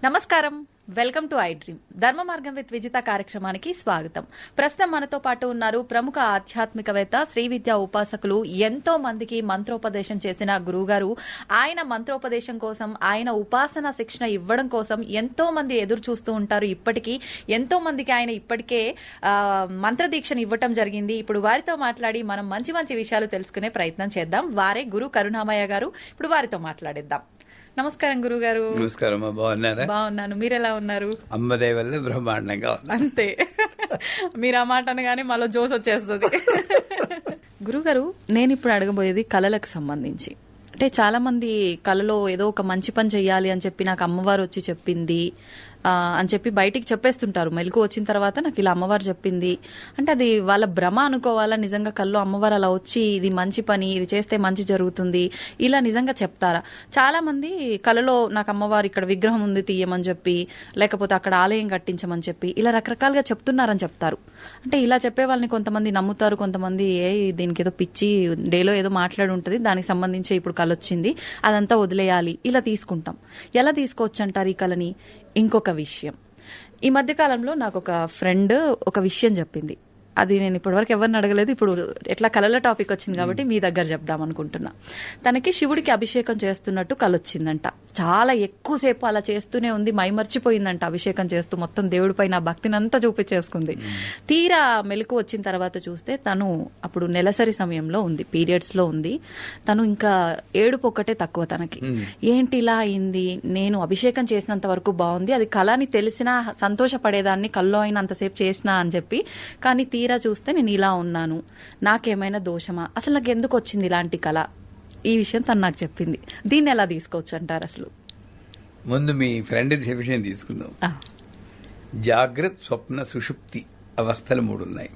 నమస్కారం, welcome to I dream. ధర్మ మార్గం విత్ విజిత కార్యక్రమానికి స్వాగతం. ప్రస్తుతం మనతో పాటు ఉన్నారు ప్రముఖ ఆధ్యాత్మికవేత్త, శ్రీ విద్యా ఉపాసకులు, ఎంతో మందికి మంత్రోపదేశం చేసిన గురువుగారు. ఆయన మంత్రోపదేశం కోసం, ఆయన ఉపాసన శిక్షణ ఇవ్వడం కోసం ఎంతో మంది ఎదురు చూస్తూ ఉంటారు. ఇప్పటికీ ఎంతో మందికి ఆయన ఇప్పటికే మంత్రదీక్షను ఇవ్వటం జరిగింది. ఇప్పుడు వారితో మాట్లాడి మనం మంచి మంచి విషయాలు తెలుసుకునే ప్రయత్నం చేద్దాం. వారే గురు కరుణామయ్య గారు. ఇప్పుడు వారితో మాట్లాడిద్దాం. నమస్కారం గురుగారు. నమస్కారం. బాగున్నారా? బాగున్నాను. మీరెలా ఉన్నారు? అమ్మదే వల్ల బ్రహ్మాండంగా అంతే. మీరు ఆ మాట అనగానే మళ్ళీ జోస్ వచ్చేస్తుంది. గురుగారు, నేను ఇప్పుడు అడగబోయేది కళలకు సంబంధించి. అంటే చాలా మంది కళలో ఏదో ఒక మంచి పని చెయ్యాలి అని చెప్పి నాకు అమ్మవారు వచ్చి చెప్పింది అని చెప్పి బయటికి చెప్పేస్తుంటారు. మెలకు వచ్చిన తర్వాత నాకు ఇలా అమ్మవారు చెప్పింది అంటే అది వాళ్ళ భ్రమ అనుకోవాలా? నిజంగా కళ్ళు అమ్మవారు అలా వచ్చి ఇది మంచి పని, ఇది చేస్తే మంచి జరుగుతుంది, ఇలా నిజంగా చెప్తారా? చాలా మంది కళలో నాకు అమ్మవారు ఇక్కడ విగ్రహం ఉంది తీయమని చెప్పి, లేకపోతే అక్కడ ఆలయం కట్టించమని చెప్పి ఇలా రకరకాలుగా చెప్తున్నారని చెప్తారు. అంటే ఇలా చెప్పే వాళ్ళని కొంతమంది నమ్ముతారు, కొంతమంది దీనికి ఏదో పిచ్చి, డేలో ఏదో మాట్లాడి ఉంటుంది, దానికి సంబంధించి ఇప్పుడు కళ వచ్చింది అదంతా వదిలేయాలి, ఇలా తీసుకుంటాం. ఎలా తీసుకోవచ్చు అంటారు ఈ కళని? ఇంకొక విషయం, ఈ మధ్యకాలంలో నాకు ఒక ఫ్రెండ్ ఒక విషయం చెప్పింది. అది నేను ఇప్పటివరకు ఎవరిని అడగలేదు. ఇప్పుడు ఎట్లా కళల టాపిక్ వచ్చింది కాబట్టి మీ దగ్గర చెప్దాం అనుకుంటున్నా. తనకి శివుడికి అభిషేకం చేస్తున్నట్టు కళ వచ్చిందంట. చాలా ఎక్కువసేపు అలా చేస్తూనే ఉంది, మైమర్చిపోయిందంట. అభిషేకం చేస్తూ మొత్తం దేవుడి పైన భక్తిని అంతా చూపించేసుకుంది. తీరా మెలకు వచ్చిన తర్వాత చూస్తే తను అప్పుడు నెలసరి సమయంలో ఉంది, పీరియడ్స్ లో ఉంది. తను ఇంకా ఏడుపు ఒక్కటే తక్కువ తనకి. ఏంటి ఇలా అయింది? నేను అభిషేకం చేసినంత వరకు బాగుంది, అది కళ అని తెలిసినా సంతోషపడేదాన్ని, కల్లో అయినా అంతసేపు చేసినా అని చెప్పి. కానీ తీరా చూస్తే నేను ఇలా ఉన్నాను, నాకేమైనా దోషమా, అసలు నాకు ఎందుకు వచ్చింది ఇలాంటి కళ? ఈ విషయం తను నాకు చెప్పింది. దీన్ని ఎలా తీసుకోవచ్చు అంటారు? అసలు ముందు మీ ఫ్రెండ్ విషయం తీసుకుందాం. జాగ్రత్త, స్వప్న, సుషుప్తి అవస్థలు 3 ఉన్నాయి.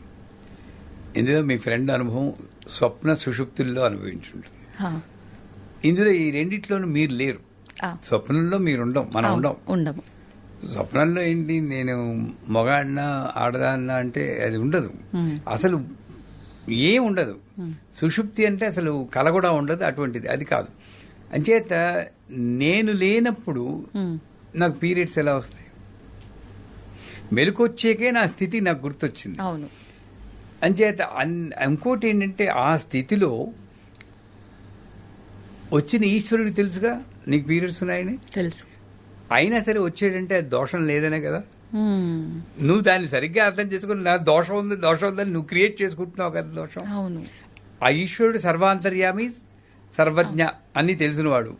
ఇందులో మీ ఫ్రెండ్ అనుభవం స్వప్న సుషుప్తుల్లో అనుభవించుంటుంది. ఇందులో ఈ రెండిట్లోనూ మీరు లేరు. స్వప్నంలో మీరు మనం ఉండము. స్వప్నంలో ఏంటి, నేను మగాడినా ఆడదాన్నా అంటే అది ఉండదు, అసలు ఏం ఉండదు. సుషుప్తి అంటే అసలు కల కూడా ఉండదు, అటువంటిది అది కాదు. అంచేత నేను లేనప్పుడు నాకు పీరియడ్స్ ఎలా వస్తాయి? మెలకొచ్చాకే నా స్థితి నాకు గుర్తొచ్చింది. అవును. అంచేత ఇంకోటి ఏంటంటే, ఆ స్థితిలో వచ్చిన ఈశ్వరుడికి తెలుసుగా నీకు పీరియడ్స్ ఉన్నాయని తెలుసు. అయినా సరే వచ్చేటంటే అది దోషం లేదనే కదా. నువ్వు దాన్ని సరిగ్గా అర్థం చేసుకుని నా దోషం ఉందని నువ్వు క్రియేట్ చేసుకుంటున్నావు కదా దోషం. అవును. ఆ ఈశ్వరుడు సర్వాంతర్యామి, సర్వజ్ఞ అన్ని తెలిసినవాడు.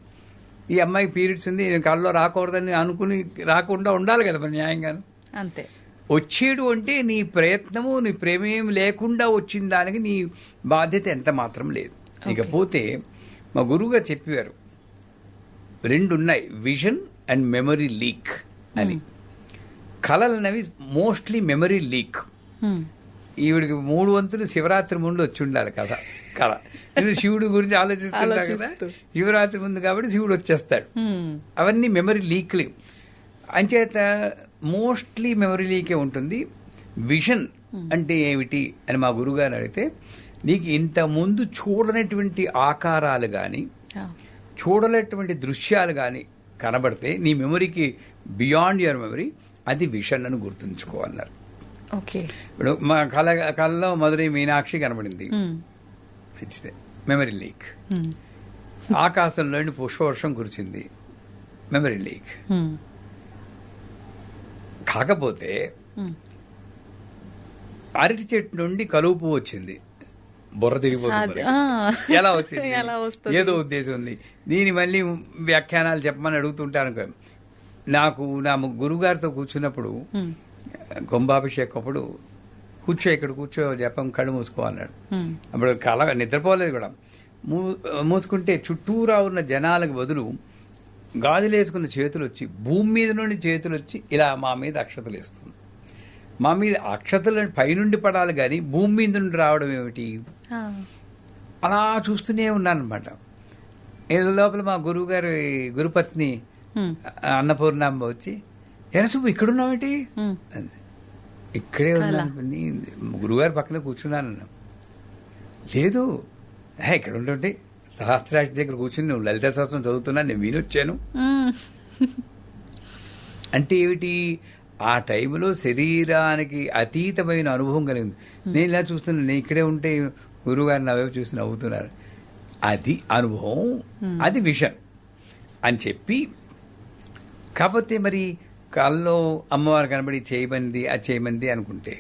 ఈ అమ్మాయికి పీరియడ్స్ ఉంది, నేను కళ్ళలో రాకూడదని అనుకుని రాకుండా ఉండాలి కదా మరి న్యాయంగాను. అంతే. వచ్చేడు అంటే నీ ప్రయత్నము, నీ ప్రేమేం లేకుండా వచ్చిన దానికి నీ బాధ్యత ఎంత మాత్రం లేదు. ఇకపోతే మా గురువు గారు చెప్పారు, 2 ఉన్నాయి, విజన్ అండ్ మెమరీ లీక్ అని. కళలు అనేవి మోస్ట్లీ మెమరీ లీక్. ఈవిడికి 3 వంతులు శివరాత్రి ముందు వచ్చి ఉండాలి కళ. ఇది శివుడి గురించి ఆలోచిస్తుంటా కదా, శివరాత్రి ముందు కాబట్టి శివుడు వచ్చేస్తాడు. అవన్నీ మెమరీ లీక్లు. అంచేత మోస్ట్లీ మెమరీ లీకే ఉంటుంది. విజన్ అంటే ఏమిటి అని మా గురుగారు అడిగితే, నీకు ఇంత ముందు చూడనటువంటి ఆకారాలు గాని, చూడలేటువంటి దృశ్యాలు గాని కనబడితే నీ మెమరీకి బియాండ్ యువర్ మెమరీ, అది విషన్ అని గుర్తుంచుకోవాలన్నారు. ఇప్పుడు మా కళలో మధురై మీనాక్షి కనబడింది, మంచిదే, మెమరీ లీక్. ఆకాశంలోని పుష్పవర్షం కురిచింది, మెమరీ లీక్. కాకపోతే అరటి చెట్టు నుండి కలుపు వచ్చింది, బుర్ర తిరిగిపోతుంది. ఎలా వచ్చింది? ఏదో ఉద్దేశం ఉంది. దీని మళ్ళీ వ్యాఖ్యానాలు చెప్పమని అడుగుతుంటాను. నాకు నా గురుగారితో కూర్చున్నప్పుడు కుంభాభిషేకం అప్పుడు ఇక్కడ కూర్చో జపం, కళ్ళు మూసుకోవాలన్నాడు. అప్పుడు కళ నిద్రపోలేదు కూడా. మూసుకుంటే చుట్టూరా ఉన్న జనాలకు బదులు గాజులేసుకున్న చేతులు వచ్చి, భూమి మీద నుండి చేతులు వచ్చి ఇలా మా మీద అక్షతలు వేస్తుంది. మా మీద అక్షతలు పైనుండి పడాలి కానీ భూమి మీద నుండి రావడం ఏమిటి? అలా చూస్తూనే ఉన్నాను అనమాట. ఏదో లోపల మా గురువు గారి గురుపత్ని అన్నపూర్ణాంబ వచ్చి, ఎరసు ఇక్కడున్నావేంటి? ఇక్కడే ఉన్నాను, గురువుగారి పక్కన కూర్చున్నాను. లేదు, ఇక్కడ ఉంటుంటే సహస్రాక్షి దగ్గర కూర్చుని నువ్వు లలిత సహస్రం చదువుతున్నా, నేను వినొచ్చాను. అంటే ఏమిటి, ఆ టైంలో శరీరానికి అతీతమైన అనుభవం కలిగింది. నేను ఇలా చూస్తున్నాను, నేను ఇక్కడే ఉంటే గురువుగారు నా వైపు చూసి నవ్వుతున్నారు, అది అనుభవం, అది విషన్ అని చెప్పి. కాకపోతే మరి కల్లో అమ్మవారు కనబడి చేయమంది, అది చేయమంది అనుకుంటే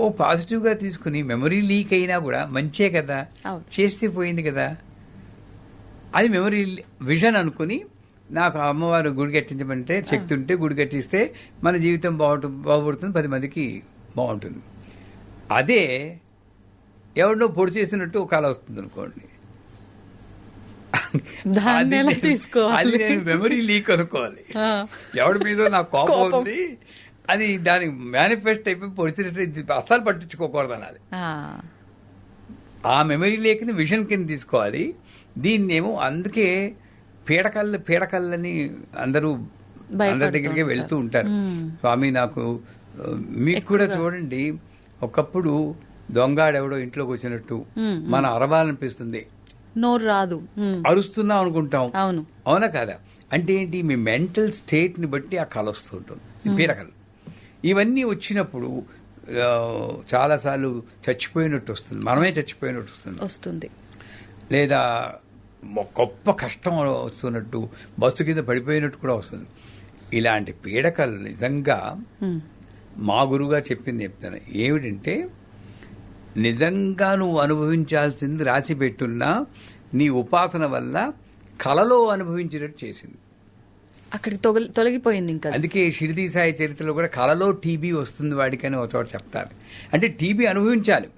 ఓ పాజిటివ్ గా తీసుకుని మెమరీ లీక్ అయినా కూడా మంచే కదా, చేస్తే పోయింది కదా, అది మెమరీ విజన్ అనుకుని నాకు అమ్మవారు గుడి కట్టించమంటే శక్తి ఉంటే గుడి కట్టిస్తే మన జీవితం బాగుపడుతుంది, 10 మందికి బాగుంటుంది. అదే ఎవరినో పొడి చేసినట్టు ఒక కళ వస్తుంది అనుకోండి, అది నేను మెమరీ లీక్ అనుకోవాలి. ఎవరి మీద నాకు కోపం ఉంది, అది దానికి మేనిఫెస్ట్ అయిపోయి పొడిచినట్టు అసలు పట్టించుకోకూడదు అనాలి. ఆ మెమరీ లేకని విజన్ కింద తీసుకోవాలి. దీన్నేమో అందుకే పీడకల్లని అందరూ అందరి దగ్గరికి వెళ్తూ ఉంటారు. స్వామి నాకు, మీకు కూడా చూడండి, ఒకప్పుడు దొంగాడెవడో ఇంట్లోకి వచ్చినట్టు మన అరవాలనిపిస్తుంది, నోరు రాదు, అరుస్తున్నాం అనుకుంటాం. అవును, అవునా కాదా? అంటే ఏంటి, మీ మెంటల్ స్టేట్ ని బట్టి ఆ కళ వస్తూ ఉంటుంది. పీడకలు ఇవన్నీ వచ్చినప్పుడు చాలాసార్లు చచ్చిపోయినట్టు వస్తుంది, మనమే చచ్చిపోయినట్టు వస్తుంది, లేదా గొప్ప కష్టం వస్తున్నట్టు, బస్సు కింద పడిపోయినట్టు కూడా వస్తుంది. ఇలాంటి పీడకలు నిజంగా మా గురువుగా చెప్తాను ఏమిటంటే, నిజంగా నువ్వు అనుభవించాల్సింది రాసి పెట్టున్నా నీ ఉపాసన వల్ల కలలో అనుభవించినట్టు చేసింది, అక్కడికి తొలగిపోయింది. ఇంకా అందుకే షిరిడి సాయి చరిత్రలో కూడా కలలో టీబీ వస్తుంది వాడికని ఒక చోట చెప్తారు. అంటే టీబీ అనుభవించాలి,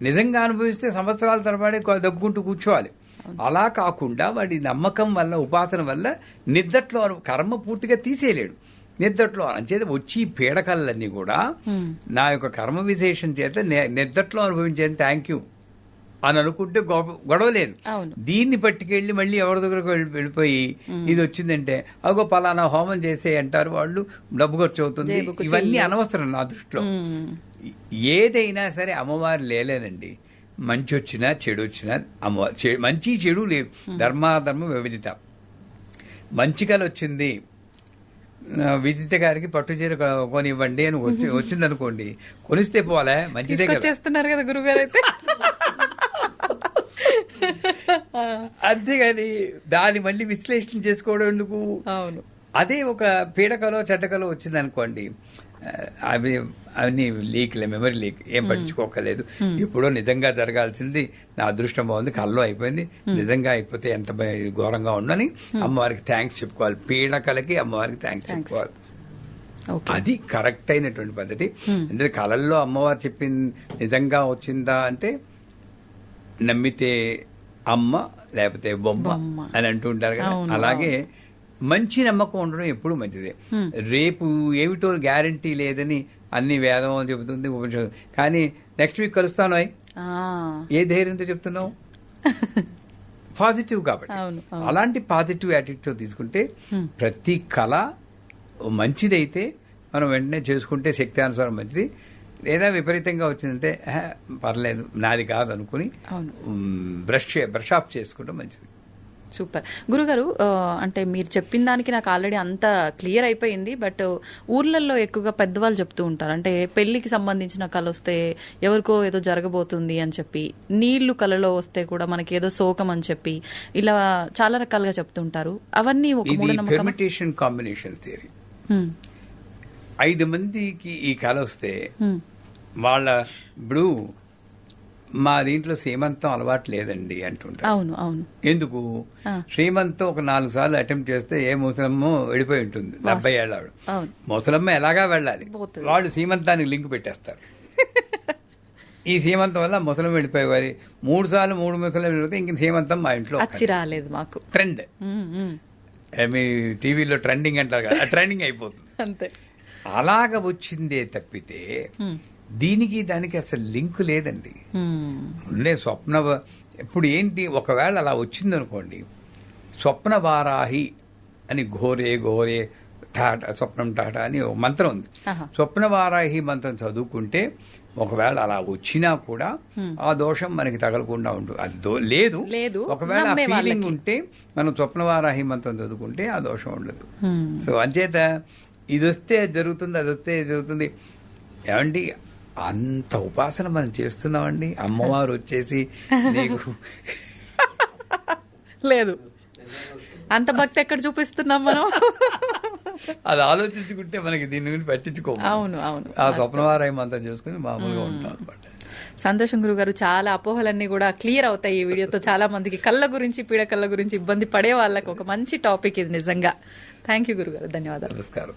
నిజంగా అనుభవిస్తే సంవత్సరాల తరబడి దగ్గుకుంటూ కూర్చోవాలి. అలా కాకుండా వాడి నమ్మకం వల్ల, ఉపాసన వల్ల నిద్దట్లో కర్మ పూర్తిగా తీసేయలేడు. నిద్దట్లో అంచేత వచ్చి పీడకలన్నీ కూడా నా యొక్క కర్మ విశేషం చేత నిద్దట్లో అనుభవించేది, థ్యాంక్ యూ అని అనుకుంటే గొడవ లేదు. దీన్ని పట్టుకెళ్లి మళ్ళీ ఎవరి దగ్గరకు వెళ్ళిపోయి ఇది వచ్చిందంటే అగో పలానా హోమం చేసే అంటారు వాళ్ళు, డబ్బు ఖర్చు అవుతుంది, ఇవన్నీ అనవసరం నా దృష్టిలో. ఏదైనా సరే అమ్మవారు లేలేనండి, మంచి వచ్చినా చెడు వచ్చినా అమ్మవారు, మంచి చెడు లేవు, ధర్మాధర్మ వివిధత. మంచి కళ వచ్చింది, విదిత గారికి పట్టు చీర కొనివ్వండి అని వచ్చింది అనుకోండి, కొనిస్తే పోలే, మంచిదే చేస్తున్నారు కదా గురుగారు అయితే. అంతేగాని దాన్ని మళ్ళీ విశ్లేషణ చేసుకోవడం ఎందుకు? అవును, అదే ఒక పీడకలో చెడ్డకలో వచ్చింది అనుకోండి, అవన్నీ లీక్లే, మెమరీ లీక్, ఏం పట్టించుకోకలేదు. ఎప్పుడో నిజంగా జరగాల్సింది నా అదృష్టం బాగుంది, కల్లో అయిపోయింది, నిజంగా అయిపోతే ఎంత ఘోరంగా ఉండని అమ్మవారికి థ్యాంక్స్ చెప్పుకోవాలి. పీడకలకి అమ్మవారికి థ్యాంక్స్ చెప్పుకోవాలి. అది కరెక్ట్ అయినటువంటి పద్ధతి. ఎందుకంటే కళల్లో అమ్మవారు చెప్పింది నిజంగా వచ్చిందా అంటే నమ్మితే అమ్మ లేకపోతే బొమ్మ అని అంటూ ఉంటారు కదా, అలాగే మంచి నమ్మకం ఉండడం ఎప్పుడు మంచిదే. రేపు ఏమిటో గ్యారంటీ లేదని అన్ని వేదం అని చెబుతుంది ఉపనిషత్తు, కానీ నెక్స్ట్ వీక్ కలుస్తాను ఏ ధైర్యంతో చెప్తున్నావు? పాజిటివ్ కాబట్టి. అలాంటి పాజిటివ్ యాటిట్యూడ్ తీసుకుంటే ప్రతి కళ మంచిదైతే మనం వెంటనే చేసుకుంటే శక్తి అనుసారం మంచిది. లేదా విపరీతంగా వచ్చిందంటే పర్లేదు నాది కాదు అనుకుని బ్రష్ ఆఫ్ చేసుకోవడం మంచిది. సూపర్ గురుగారు. అంటే మీరు చెప్పిన దానికి నాకు ఆల్రెడీ అంతా క్లియర్ అయిపోయింది. బట్ ఊర్లలో ఎక్కువగా పెద్దవాళ్ళు చెప్తూ ఉంటారు, అంటే పెళ్లికి సంబంధించిన కళ వస్తే ఎవరికో ఏదో జరగబోతుంది అని చెప్పి, నీళ్లు కళలో వస్తే కూడా మనకి ఏదో శోకం అని చెప్పి, ఇలా చాలా రకాలుగా చెప్తుంటారు. అవన్నీ ఒక పెర్మిటేషన్ కాంబినేషన్ థియరీ. 5 మందికి ఈ కళ వస్తే వాళ్ళ ఇప్పుడు మా దీంట్లో శ్రీమంతం అలవాటు లేదండి అంటుంటారు. అవును అవును. ఎందుకు? శ్రీమంతం ఒక 4 సార్లు అటెంప్ట్ చేస్తే ఏ ముసలమ్మ వెళ్ళిపోయి ఉంటుంది, 70 ఏళ్ళ ముసలమ్మ ఎలాగా వెళ్ళాలి, వాళ్ళు శ్రీమంతానికి లింక్ పెట్టేస్తారు. ఈ శ్రీమంతం వల్ల ముసలం వెళ్ళిపోయేవారి 3 సార్లు 3 ముసలం వెళ్ళిపోతే ఇంక శ్రీమంతం మా ఇంట్లో రాలేదు. మాకు ట్రెండ్, మీ టీవీలో ట్రెండింగ్ అంటారు కదా, ట్రెండింగ్ అయిపోతుంది అంతే. అలాగ వచ్చిందే తప్పితే దీనికి దానికి అసలు లింక్ లేదండి. స్వప్న ఇప్పుడు ఏంటి, ఒకవేళ అలా వచ్చిందనుకోండి, స్వప్న వారాహి అని ఘోరే ఘోరే టాటా స్వప్నం టాటా అని ఒక మంత్రం ఉంది. స్వప్న వారాహి మంత్రం చదువుకుంటే ఒకవేళ అలా వచ్చినా కూడా ఆ దోషం మనకి తగలకుండా ఉంటుంది. అది లేదు లేదు. ఒకవేళ నమ్మే ఫీలింగ్ ఉంటే మనం స్వప్నవారాహి మంత్రం చదువుకుంటే ఆ దోషం ఉండదు. సో అంచేత ఇది వస్తే అది జరుగుతుంది, అది వస్తే ఇది జరుగుతుంది. ఏమండి అంత ఉపాసన మనం చేస్తున్నామండి, అమ్మవారు వచ్చేసి నీకు లేదు, అంత భక్తి ఎక్కడ చూపిస్తున్నాం మనం? అది ఆలోచించుకుంటే మనకి దీని గురించి పట్టించుకోము. అవును అవును. ఆ స్వప్నవారాయం అంతా చేసుకుని మామూలుగా ఉంటాం అనమాట. సంతోషం గురుగారు, చాలా అపోహలన్నీ కూడా క్లియర్ అవుతాయి ఈ వీడియోతో. చాలా మందికి కళ్ళ గురించి, పీడ కళ్ళ గురించి ఇబ్బంది పడే వాళ్ళకి ఒక మంచి టాపిక్ ఇది నిజంగా. థ్యాంక్ యూ గురుగారు, ధన్యవాదాలు. నమస్కారం.